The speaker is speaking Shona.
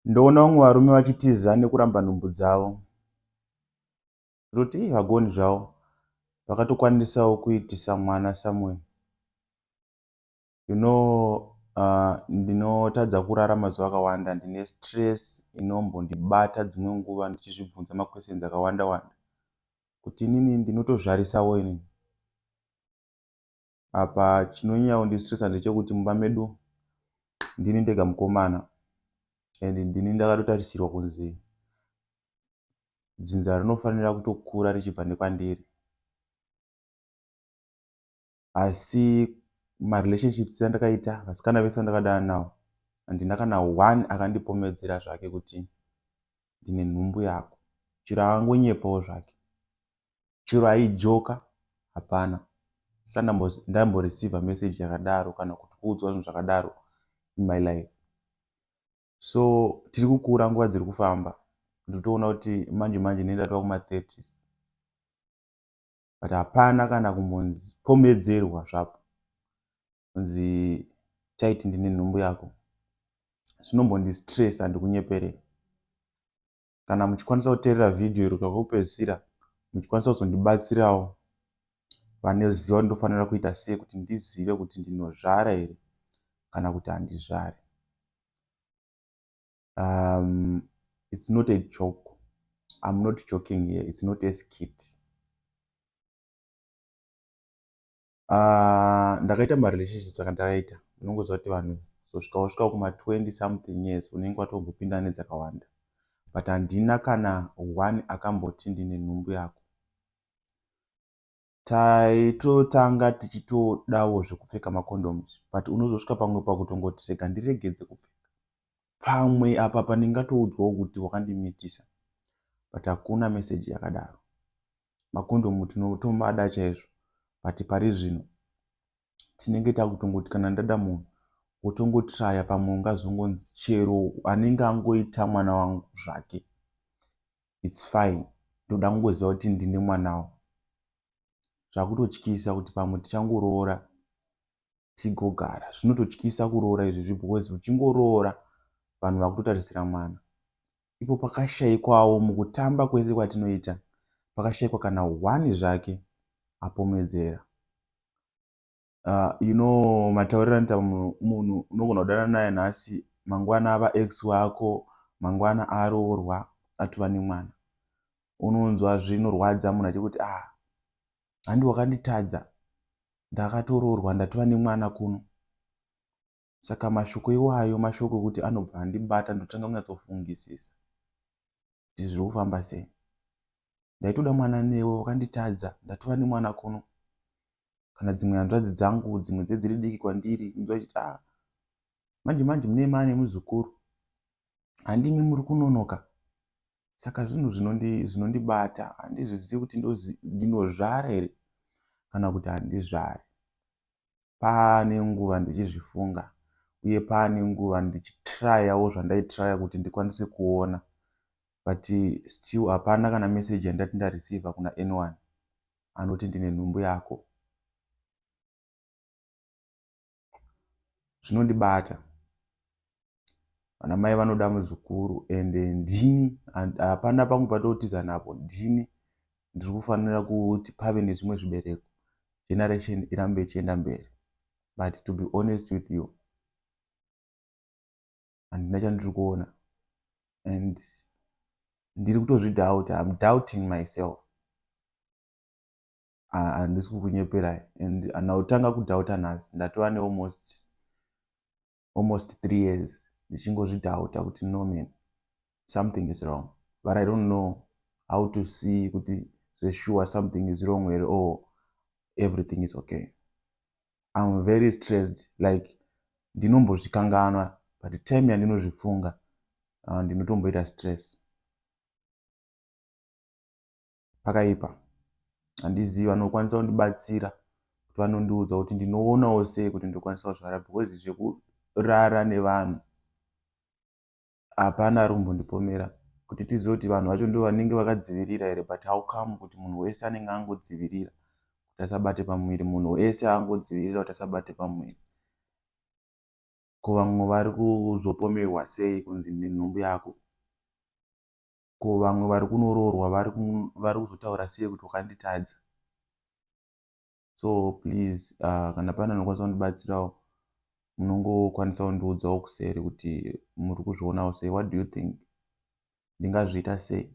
Ndoona vamwe varume vachitiza nekuramba nhumbu dzavo. Kuti vagoni zvavo vakatokwanisawo kuitisa mwana Samuel. Ndinotadza kurara mazuva akawanda ndine stress inombondibata dzimwe nguva ndichizvibvunza makwestions akawanda wanda kuti inini ndinotozvarisawo inini. Apa chinonyanya kundistressa ndechekuti mumba medu ndini ndega mukomana and ndini ndakatotarisirwa kunzi dzinza rinofanira kutokura richibva nekwandiri. Asi marelationships andakaita, vasikana vese vandakadana navo, handina kana one akandipomedzera zvake kuti ndine nhumbu yako. Chero akangonyepawo zvake, chero aijoka, hapana. Ndamboreceiva message yakadaro kana kuti kuudzwa zvinhu zvakadaro in my life. So tiri kukura, nguva dziri kufamba, ndotoona kuti manje ndinenge ndatova kuma30s, but hapana kana kumbonzi pomedzerwa zvapo kunzi taiti ndine nhumbu yako. Zvinombondistress, handikunyeperei. Kana muchikwanisa kuteerera vhidhiyo iri kwakupedzisira, muchikwanisa kuzondibatsirawo vaneziva kuti ndofanira kuita sei kuti ndizive kuti ndinozvara here kana kuti handizvari. It's not a joke. I'm not joking here. It's not a skit. Ndakaita marelationships akandakaita, unongoziva kuti vanhu kusvika kuma20 something years unenge watongopinda nedzakawanda, but handina kana one akamboti ndine nhumbu yako. Taitotanga tichitodawo zvekupfeka macondoms, but unozosvika pamwe pakutongoti rega ndiregedze kupfeka. Pamwe apa pandingatoudzwawo kuti wakandimitisa, but hakuna message yakadaro. Makondomu tinotomada chaizvo, but pari zvino tinenge takutongoti kana ndada munhu wotongotraya, pamwe ungazongonzi chero anenge angoita mwana wangu zvake, it's fine, ndoda kungoziva kuti ndine mwanawo. Zvakutotyisa kuti pamwe tichangoroora tigogara. Zvinototyisa kuroora izvi because uchingoroora vanhu vakutotarisira mwana. Ipo pakashayikwawo mukutamba kwese kwatinoita, pakashayikwa kana one zvake apomedzera. Matauriro anoita munhu unogona kudana naye nhasi, mangwana ava ex wako, mangwana aroorwa atova nemwana. Unonzwa zvinorwadza munhu achikuti handi wakanditadza, ndakatoroorwa ndatova nemwana kuno. Saka mashoko iwayo mashoko ekuti anobva andibata, ndotanga kunyatsofungisisa kuti zviri kufamba sei. Ndaitoda mwana newe, wakanditadza, ndatova nemwana kuno. Kana dzimwe hanzvadzi dzangu, dzimwe dzedziri diki kwandiri, unonzwa chiti manje mune mane muzukuru, handimi muri kunonoka. Saka zvinhu zvinondibata, handizvizivi kuti ndinozvara here kana kuti handizvari. Pane nguva ndichizvifunga, uye pane nguva ndichitrayawo zvandaitraya kuti ndikwanise kuona, but still hapana kana message yandati ndareceiva kuna anyone anoti ndine nhumbu yako. Zvinondibata. Vanamai vanoda muzukuru, ende ndini, hapana pamwe patotiza napo, ndini ndiri kufanira kuti pave nezvimwe zvibereko, generation irambe ichienda mberi. But to be honest with you, handina chandiri kuona, and ndiri kutozvidhauta. I'm doubting myself. Handisi kukunyeperai, and ndautanga kudhauta nhasi, ndatova ne almost 3 years ndichingozvidhauta kuti no man, something is wrong, but I don't know how to see kuti zvesure something is wrong here or everything is okay. I'm very stressed, like ndinombozvikanganwa, but time yandinozvifunga ndinotomboita stress. Pakaipa. Handizivi vanokwanisa kundibatsira kuti vanondiudza kuti ndinoonawo sei kuti ndokwanisa kuzvara, because zvekurara nevanhu hapana ari kumbondipomera kuti tizive kuti vanhu vacho ndo vanenge vakadzivirira here. But how come kuti munhu wese anenge angodzivirira kuti asabate pamuviri, munhu wese angodzivirira kuti asabate pamuviri. ko vamwe vari kuzopomerwa sei kunzi nenhumbu yako? Ko vamwe vari kunoroorwa vari kuzotaura sei kuti wakanditadza? So please kana pane anokwanisa kundibatsirawo, munongokwanisa kundiudzawo kuseri kuti muri kuzvionawo sei. What do you think? Ndingazviita sei?